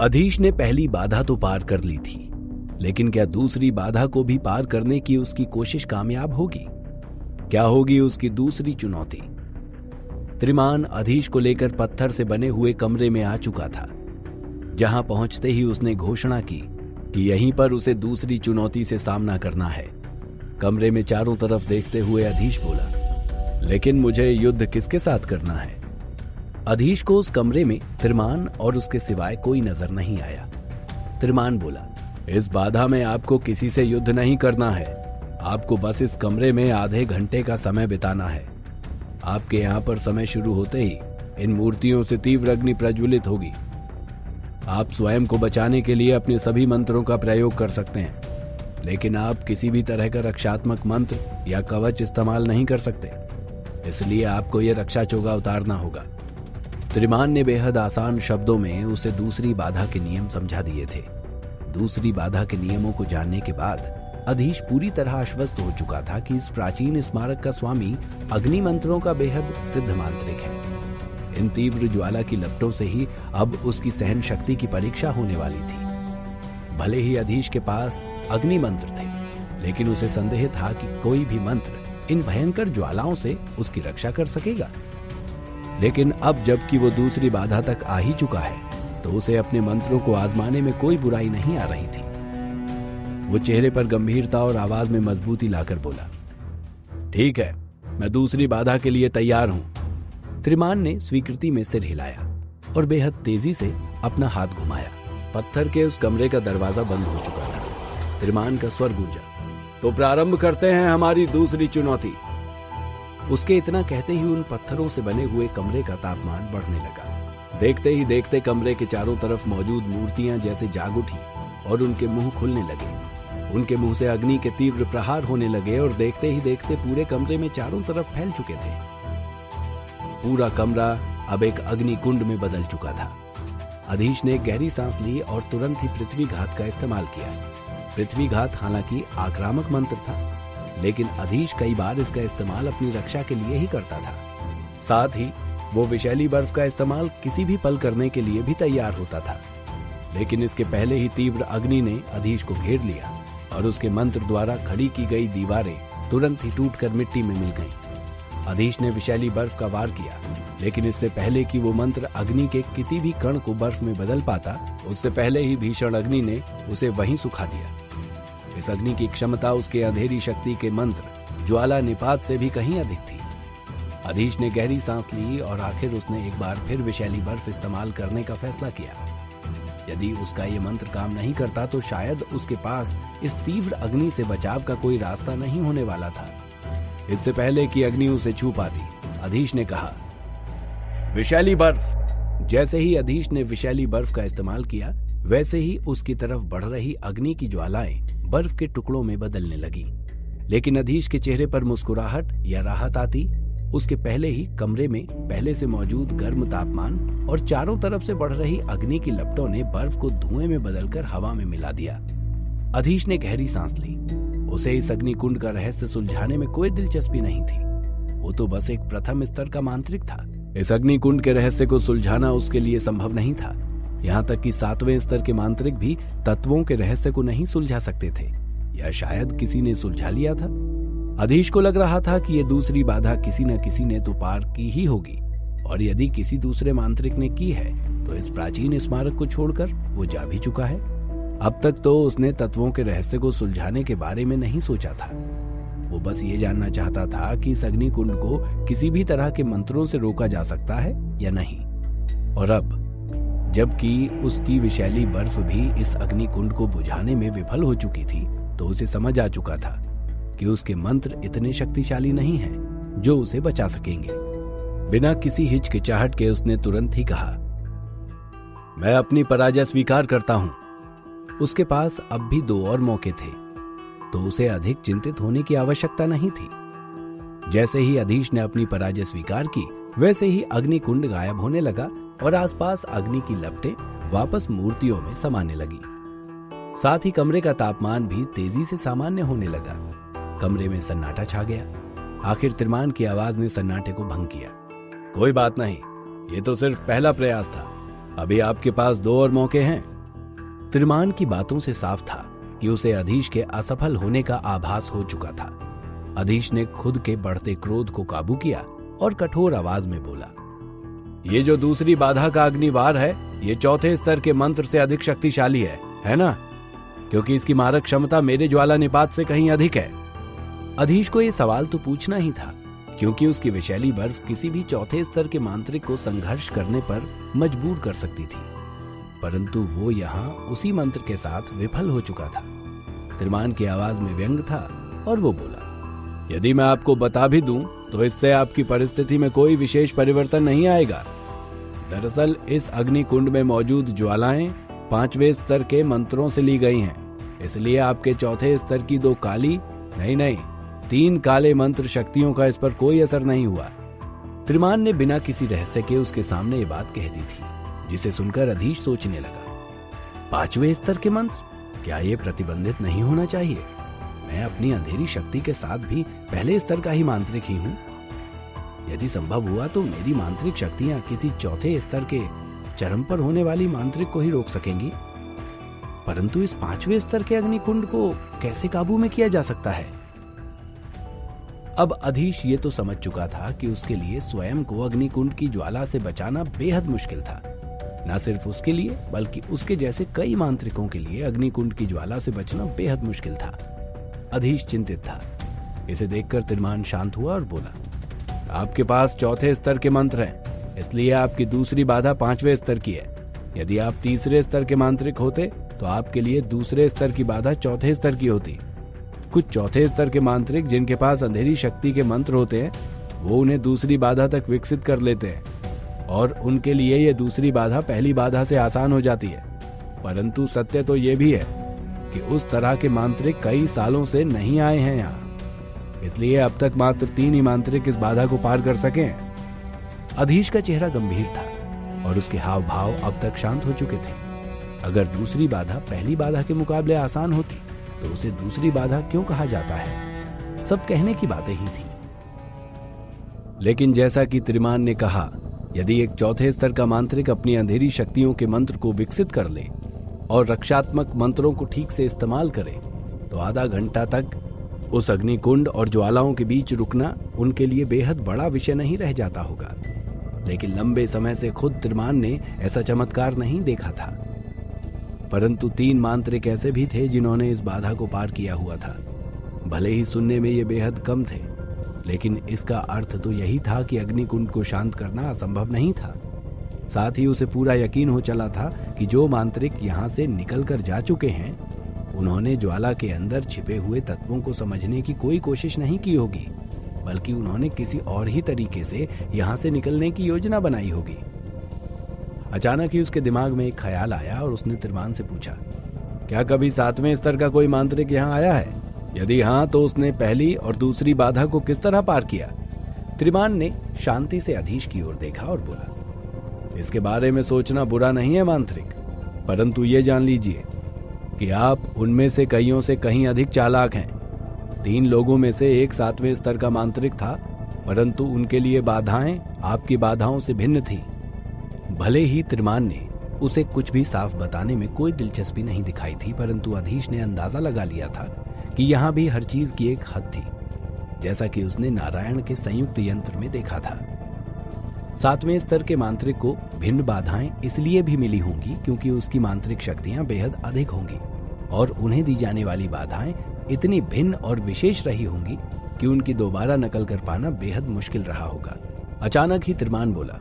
अधीश ने पहली बाधा तो पार कर ली थी, लेकिन क्या दूसरी बाधा को भी पार करने की उसकी कोशिश कामयाब होगी? क्या होगी उसकी दूसरी चुनौती? त्रिमान अधीश को लेकर पत्थर से बने हुए कमरे में आ चुका था। जहां पहुंचते ही उसने घोषणा की कि यहीं पर उसे दूसरी चुनौती से सामना करना है। कमरे में चारों तरफ देखते हुए अधीश बोला, लेकिन मुझे युद्ध किसके साथ करना है? अधीश को उस कमरे में त्रिमान और उसके सिवाय कोई नजर नहीं आया। त्रिमान बोला, इस बाधा में आपको किसी से युद्ध नहीं करना है। आपको बस इस कमरे में आधे घंटे का समय बिताना है। आपके यहां पर समय शुरू होते ही इन मूर्तियों से तीव्र अग्नि प्रज्वलित होगी। आप स्वयं को बचाने के लिए अपने सभी मंत्रों का प्रयोग कर सकते हैं, लेकिन आप किसी भी तरह का रक्षात्मक मंत्र या कवच इस्तेमाल नहीं कर सकते, इसलिए आपको यह रक्षा चोगा उतारना होगा। त्रिमान ने बेहद आसान शब्दों में उसे दूसरी बाधा के नियम समझा दिए थे। दूसरी बाधा के नियमों को जानने के बाद अधीश पूरी तरह आश्वस्त हो चुका था कि इस प्राचीन स्मारक का स्वामी अग्नि मंत्रों का बेहद सिद्ध मांत्रिक है। इन तीव्र ज्वाला की लपटों से ही अब उसकी सहन शक्ति की परीक्षा होने वाली थी। भले ही अधीश के पास अग्नि मंत्र थे, लेकिन उसे संदेह था कि कोई भी मंत्र इन भयंकर ज्वालाओं से उसकी रक्षा कर सकेगा। लेकिन अब जबकि वो दूसरी बाधा तक आ ही चुका है, तो उसे अपने मंत्रों को आजमाने में कोई बुराई नहीं आ रही थी। वो चेहरे पर गंभीरता और आवाज में मजबूती लाकर बोला, ठीक है, मैं दूसरी बाधा के लिए तैयार हूं। त्रिमान ने स्वीकृति में सिर हिलाया और बेहद तेजी से अपना हाथ घुमाया। पत्थर के उस कमरे का दरवाजा बंद हो चुका था। त्रिमान का स्वर गूंजा, तो प्रारंभ करते हैं हमारी दूसरी चुनौती। उसके इतना कहते ही उन पत्थरों से बने हुए कमरे का तापमान बढ़ने लगा। देखते ही देखते कमरे के चारों तरफ मौजूद मूर्तियां जैसे जाग उठी और उनके मुंह खुलने लगे। उनके मुंह से अग्नि के तीव्र प्रहार होने लगे और देखते ही देखते पूरे कमरे में चारों तरफ फैल चुके थे। पूरा कमरा अब एक अग्नि कुंड में बदल चुका था। अधीश ने गहरी सांस ली और तुरंत ही पृथ्वी घात का इस्तेमाल किया। पृथ्वी घात हालांकि आक्रामक मंत्र था, लेकिन अधीश कई बार इसका इस्तेमाल अपनी रक्षा के लिए ही करता था। साथ ही वो विषैली बर्फ का इस्तेमाल किसी भी पल करने के लिए भी तैयार होता था। लेकिन इसके पहले ही तीव्र अग्नि ने अधीश को घेर लिया और उसके मंत्र द्वारा खड़ी की गई दीवारें तुरंत ही टूटकर मिट्टी में मिल गईं। अधीश ने विषैली बर्फ का वार किया, लेकिन इससे पहले कि वो मंत्र अग्नि के किसी भी कण को बर्फ में बदल पाता, उससे पहले ही भीषण अग्नि ने उसे वहीं सुखा दिया। इस अग्नि की क्षमता उसके अंधेरी शक्ति के मंत्र ज्वाला निपात से भी कहीं अधिक थी। अधीश ने गहरी सांस ली और आखिर उसने एक बार फिर विषैली बर्फ इस्तेमाल करने का फैसला किया। यदि उसका ये मंत्र काम नहीं करता तो शायद उसके पास इस तीव्र अग्नि से बचाव का कोई रास्ता नहीं होने वाला था। इससे पहले कि अग्नि उसे छू पाती, अधीश ने कहा, विषैली बर्फ। जैसे ही अधीश ने विषैली बर्फ का इस्तेमाल किया, वैसे ही उसकी तरफ बढ़ रही अग्नि की ज्वालाएं बर्फ के टुकड़ों में बदलने लगी। लेकिन अधीश के चेहरे पर मुस्कुराहट या राहत आती उसके पहले ही कमरे में पहले से मौजूद गर्म तापमान और चारों तरफ से बढ़ रही अग्नि की लपटों ने बर्फ को धुएं में बदलकर हवा में मिला दिया। अधीश ने गहरी सांस ली। उसे इस अग्नि कुंड का रहस्य सुलझाने में कोई दिलचस्पी नहीं थी। वो तो बस एक प्रथम स्तर का मांत्रिक था। इस अग्नि कुंड के रहस्य को सुलझाना उसके लिए संभव नहीं था। यहाँ तक कि 7वें स्तर के मांत्रिक भी तत्वों के रहस्य को नहीं सुलझा सकते थे, या शायद किसी ने सुलझा लिया था। अधीश को लग रहा था कि ये दूसरी बाधा किसी न किसी ने तो पार की ही होगी, और यदि किसी दूसरे मांत्रिक ने की है तो इस प्राचीन स्मारक को छोड़कर वो जा भी चुका है। अब तक तो उसने तत्वों के रहस्य को सुलझाने के बारे में नहीं सोचा था। वो बस ये जानना चाहता था कि इस अग्नि कुंड को किसी भी तरह के मंत्रों से रोका जा सकता है या नहीं। और अब जबकि उसकी विषैली बर्फ भी इस अग्नि कुंड को बुझाने में विफल हो चुकी थी, तो उसे समझ आ चुका था कि उसके मंत्र इतने शक्तिशाली नहीं हैं जो उसे बचा सकेंगे। बिना किसी हिचकिचाहट के उसने तुरंत ही कहा, मैं अपनी पराजय स्वीकार करता हूं। उसके पास अब भी 2 और मौके थे, तो उसे अधिक चिंतित होने की आवश्यकता नहीं थी। जैसे ही अधीश ने अपनी पराजय स्वीकार की, वैसे ही अग्नि कुंड गायब होने लगा और आसपास अग्नि की लपटें वापस मूर्तियों में समाने लगी। साथ ही कमरे का तापमान भी तेजी से सामान्य होने लगा। कमरे में सन्नाटा छा गया। आखिर त्रिमान की आवाज ने सन्नाटे को भंग किया। कोई बात नहीं, ये तो सिर्फ पहला प्रयास था। अभी आपके पास 2 और मौके हैं। त्रिमान की बातों से साफ था कि उसे अधीश के असफल होने का आभास हो चुका था। अधीश ने खुद के बढ़ते क्रोध को काबू किया और कठोर आवाज में बोला, ये जो दूसरी बाधा का अग्निवार है, ये 4थे स्तर के मंत्र से अधिक शक्तिशाली है ना? क्योंकि इसकी मारक क्षमता मेरे ज्वाला निपात से कहीं अधिक है। अधीश को यह सवाल तो पूछना ही था, क्योंकि उसकी विषैली बर्फ किसी भी 4थे स्तर के मांत्रिक को संघर्ष करने पर मजबूर कर सकती थी, परंतु वो यहाँ उसी मंत्र के साथ विफल हो चुका था। त्रिमान की आवाज में व्यंग था और वो बोला, यदि मैं आपको बता भी दूं तो इससे आपकी परिस्थिति में कोई विशेष परिवर्तन नहीं आएगा। दरअसल इस अग्नि कुंड में मौजूद ज्वालाएं 5वें स्तर के मंत्रों से ली गई हैं, इसलिए आपके 4थे स्तर की 2 काली नहीं 3 काले मंत्र शक्तियों का इस पर कोई असर नहीं हुआ। त्रिमान ने बिना किसी रहस्य के उसके सामने ये बात कह दी थी, जिसे सुनकर अधीश सोचने लगा, 5वें स्तर के मंत्र, क्या ये प्रतिबंधित नहीं होना चाहिए? मैं अपनी अंधेरी शक्ति के साथ भी पहले स्तर का ही मांत्रिक ही हूं। यदि संभव हुआ तो मेरी मांत्रिक शक्तियां किसी 4थे स्तर के चरम पर होने वाली मांत्रिक को ही रोक सकेंगी, परंतु इस 5वें स्तर के अग्निकुंड को कैसे काबू में किया जा सकता है? अब अधीश ये तो समझ चुका था कि उसके लिए स्वयं को अग्निकुंड की ज्वाला से बचाना बेहद मुश्किल था। न सिर्फ उसके लिए बल्कि उसके जैसे कई मांत्रिकों के लिए अग्निकुंड की ज्वाला से बचना बेहद मुश्किल था। अधीश चिंतित था। इसे देखकर त्रिमान शांत हुआ और बोला, आपके पास 4थे स्तर के मंत्र हैं, इसलिए आपकी दूसरी बाधा 5वें स्तर की है। यदि आप 3रे स्तर के मांत्रिक होते तो आपके लिए 2रे स्तर की बाधा 4थे स्तर की होती। कुछ 4थे स्तर के मांत्रिक जिनके पास अंधेरी शक्ति के मंत्र होते हैं, वो उन्हें दूसरी बाधा तक विकसित कर लेते हैं और उनके लिए यह दूसरी बाधा पहली बाधा से आसान हो जाती है। परंतु सत्य तो यह भी है कि उस तरह के मांत्रिक कई सालों से नहीं आए हैं यहाँ, इसलिए अब तक मात्र 3 ही मांत्रिक इस बाधा को पार कर सके हैं। अधीश का चेहरा गंभीर था और उसके हाव भाव अब तक शांत हो चुके थे। अगर दूसरी बाधा पहली बाधा के मुकाबले आसान होती तो उसे दूसरी बाधा क्यों कहा जाता है? सब कहने की बातें ही थी। लेकिन जैसा कि त्रिमान ने कहा, यदि एक 4थे स्तर का मांत्रिक अपनी अंधेरी शक्तियों के मंत्र को विकसित कर ले और रक्षात्मक मंत्रों को ठीक से इस्तेमाल करे तो आधा घंटा तक उस अग्निकुंड और ज्वालाओं के बीच रुकना उनके लिए बेहद बड़ा विषय नहीं रह जाता होगा। लेकिन लंबे समय से खुद त्रिमान ने ऐसा चमत्कार नहीं देखा था। परंतु 3 मांत्रिक ऐसे भी थे जिन्होंने इस बाधा को पार किया हुआ था। भले ही सुनने में ये बेहद कम थे, लेकिन इसका अर्थ तो यही था कि अग्निकुंड को शांत करना असंभव नहीं था। साथ ही उसे पूरा यकीन हो चला था कि जो मांत्रिक यहाँ से निकलकर जा चुके हैं, उन्होंने ज्वाला के अंदर छिपे हुए तत्वों को समझने की कोई कोशिश नहीं की होगी, बल्कि उन्होंने किसी और ही तरीके से यहाँ से निकलने की योजना बनाई होगी। अचानक ही उसके दिमाग में एक ख्याल आया और उसने त्रिमान से पूछा, क्या कभी 7वें स्तर का कोई मांत्रिक यहाँ आया है? यदि हाँ, तो उसने पहली और दूसरी बाधा को किस तरह पार किया? त्रिमान ने शांति से अधीश की ओर देखा और बोला, इसके बारे में सोचना बुरा नहीं है मांत्रिक, परंतु ये जान लीजिए कि आप उनमें से कईयों से कहीं अधिक चालाक हैं। 3 लोगों में से एक 7वें स्तर का मांत्रिक था, परंतु उनके लिए बाधाएं आपकी बाधाओं से भिन्न थीं। भले ही त्रिमान ने उसे कुछ भी साफ बताने में कोई दिलचस्पी नहीं दिखाई थी, परंतु अधीश ने अंदाजा लगा लिया था कि यहाँ भी हर चीज की एक हद थी, जैसा कि उसने नारायण के संयुक्त यंत्र में देखा था। 7वें स्तर के मांत्रिक को भिन्न बाधाएं इसलिए भी मिली होंगी क्योंकि उसकी मांत्रिक शक्तियां बेहद अधिक होंगी और उन्हें दी जाने वाली बाधाएं इतनी भिन्न और विशेष रही होंगी कि उनकी दोबारा नकल कर पाना बेहद मुश्किल रहा होगा। अचानक ही त्रिमान बोला,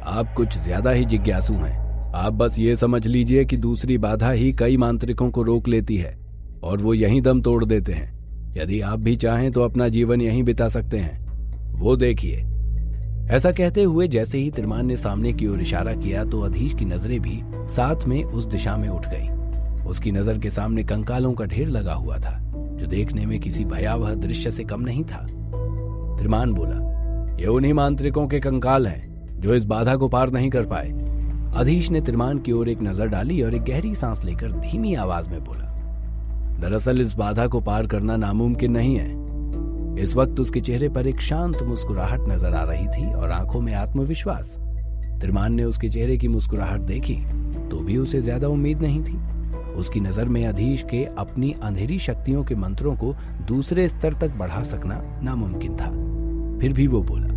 आप कुछ ज्यादा ही जिज्ञासु हैं। आप बस ये समझ लीजिए कि दूसरी बाधा ही कई मांत्रिकों को रोक लेती है और वो यहीं दम तोड़ देते हैं। यदि आप भी चाहें तो अपना जीवन यहीं बिता सकते हैं, वो देखिए। ऐसा कहते हुए जैसे ही त्रिमान ने सामने की ओर इशारा किया तो अधीश की नजरें भी साथ में उस दिशा में उठ गईं। उसकी नजर के सामने कंकालों का ढेर लगा हुआ था, जो देखने में किसी भयावह दृश्य से कम नहीं था। त्रिमान बोला, ये उन्हीं मांत्रिकों के कंकाल हैं जो इस बाधा को पार नहीं कर पाए। अधीश ने त्रिमान की ओर एक नजर डाली और एक गहरी सांस लेकर धीमी आवाज में बोला, दरअसल इस बाधा को पार करना नामुमकिन नहीं है। इस वक्त उसके चेहरे पर एक शांत मुस्कुराहट नजर आ रही थी और आंखों में आत्मविश्वास। त्रिमान ने उसके चेहरे की मुस्कुराहट देखी तो भी उसे ज्यादा उम्मीद नहीं थी। उसकी नजर में अधीश के अपनी अंधेरी शक्तियों के मंत्रों को दूसरे स्तर तक बढ़ा सकना नामुमकिन था। फिर भी वो बोला,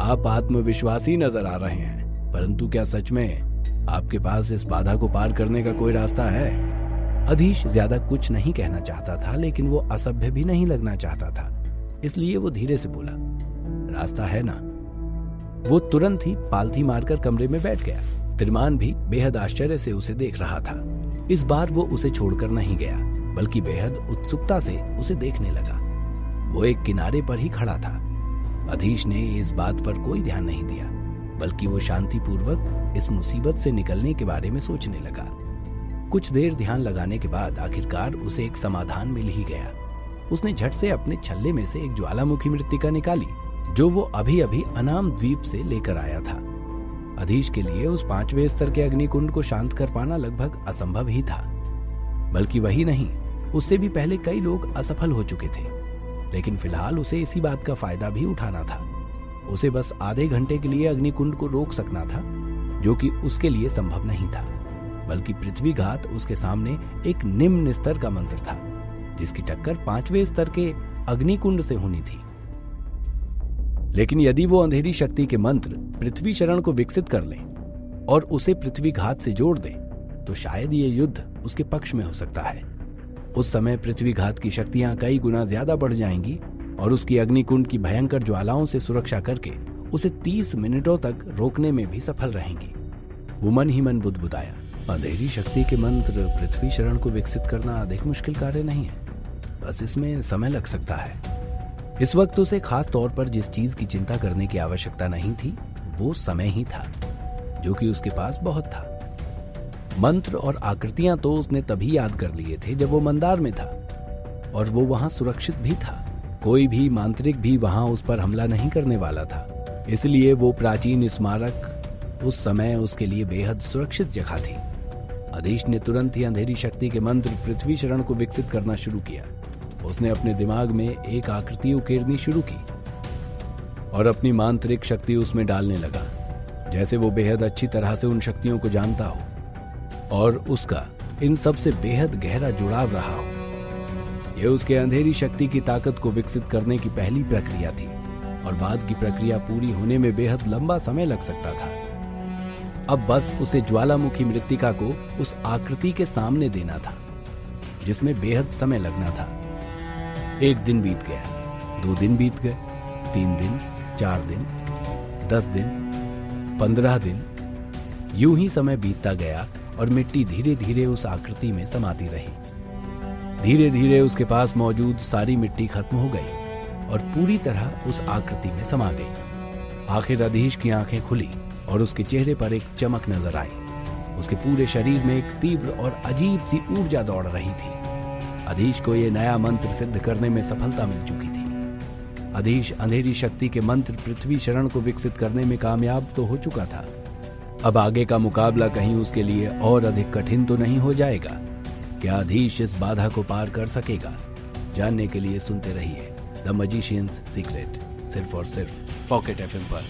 आप आत्मविश्वासी नजर आ रहे हैं, परंतु क्या सच में आपके पास इस बाधा को पार करने का कोई रास्ता है? अधीश ज्यादा कुछ नहीं कहना चाहता था, लेकिन वो असभ्य भी नहीं लगना चाहता था, इसलिए वो धीरे से बोला, रास्ता है ना। वो तुरंत ही पालथी मारकर कमरे में बैठ गया। त्रिमान भी बेहद आश्चर्य से उसे देख रहा था। इस बार वो उसे छोड़कर नहीं गया, बल्कि बेहद उत्सुकता से उसे देखने लगा। वो एक किनारे पर ही खड़ा था। अधीश ने इस बात पर कोई ध्यान नहीं दिया, बल्कि वो शांतिपूर्वक इस मुसीबत से निकलने के बारे में सोचने लगा। कुछ देर ध्यान लगाने के बाद आखिरकार उसे एक समाधान मिल ही गया। उसने झट से अपने छल्ले में से एक ज्वालामुखी मृत्तिका निकाली, जो वो अभी अभी अनाम द्वीप से लेकर आया था। अधीश के लिए उस 5वें स्तर के अग्निकुंड को शांत कर पाना लगभग असंभव ही था। बल्कि वही नहीं, उससे भी पहले कई लोग असफल हो चुके थे, लेकिन फिलहाल उसे इसी बात का फायदा भी उठाना था। उसे बस आधे घंटे के लिए अग्निकुंड को रोक सकना था, जो कि उसके लिए संभव नहीं था। बल्कि पृथ्वीघात उसके सामने एक निम्न स्तर का मंत्र था, जिसकी टक्कर 5वें स्तर के अग्निकुंड से होनी थी। लेकिन यदि वो अंधेरी शक्ति के मंत्र पृथ्वी शरण को विकसित कर ले और उसे पृथ्वीघात से जोड़ दे, तो शायद ये युद्ध उसके पक्ष में हो सकता है। उस समय पृथ्वीघात की शक्तियां कई गुना ज्यादा बढ़ जाएंगी और उसकी अग्निकुंड की भयंकर ज्वालाओं से सुरक्षा करके उसे 30 मिनटों तक रोकने में भी सफल रहेंगी। वो मन ही मन बुदबुदाया, अंधेरी शक्ति के मंत्र पृथ्वी शरण को विकसित करना अधिक मुश्किल कार्य नहीं है, बस इसमें समय लग सकता है। इस वक्त उसे खास तौर पर जिस चीज की चिंता करने की आवश्यकता नहीं थी, वो समय ही था, जो कि उसके पास बहुत था। मंत्र और आकृतियां तो उसने तभी याद कर लिए थे जब वो मंदार में था, और वो वहां सुरक्षित भी था। कोई भी मांत्रिक भी वहां उस पर हमला नहीं करने वाला था, इसलिए वो प्राचीन स्मारक उस समय उसके लिए बेहद सुरक्षित जगह थी। अधीश ने तुरंत ही अंधेरी शक्ति के मंत्र पृथ्वी शरण को विकसित करना शुरू किया। उसने अपने दिमाग में एक आकृति उकेरनी शुरू की और अपनी मांत्रिक शक्ति उसमें डालने लगा, जैसे वो बेहद अच्छी तरह से उन शक्तियों को जानता हो और उसका इन सब से बेहद गहरा जुड़ाव रहा हो। यह उसके अंधेरी शक्ति की ताकत को विकसित करने की पहली प्रक्रिया थी, और बाद की प्रक्रिया पूरी होने में बेहद लंबा समय लग सकता था। अब बस उसे ज्वालामुखी मृत्तिका को उस आकृति के सामने देना था, जिसमें बेहद समय लगना था। 1 दिन बीत गया, 2 दिन बीत गए, 3 दिन, 4 दिन, 10 दिन, 15 दिन। यूं ही समय बीतता गया और मिट्टी धीरे धीरे उस आकृति में समाती रही। धीरे धीरे उसके पास मौजूद सारी मिट्टी खत्म हो गई और पूरी तरह उस आकृति में समा गई। आखिर अधीश की आंखें खुली और उसके चेहरे पर एक चमक नजर आई। उसके पूरे शरीर में एक तीव्र और अजीब सी ऊर्जा दौड़ रही थी। अधीश को यह नया मंत्र सिद्ध करने में सफलता मिल चुकी थी। अधीश अंधेरी शक्ति के मंत्र पृथ्वी शरण को विकसित करने में कामयाब तो हो चुका था। अब आगे का मुकाबला कहीं उसके लिए और अधिक कठिन तो नहीं हो जाएगा? क्या अधीश इस बाधा को पार कर सकेगा? जानने के लिए सुनते रहिए द मैजिशियंस सीक्रेट, सिर्फ और सिर्फ पॉकेट FM पर।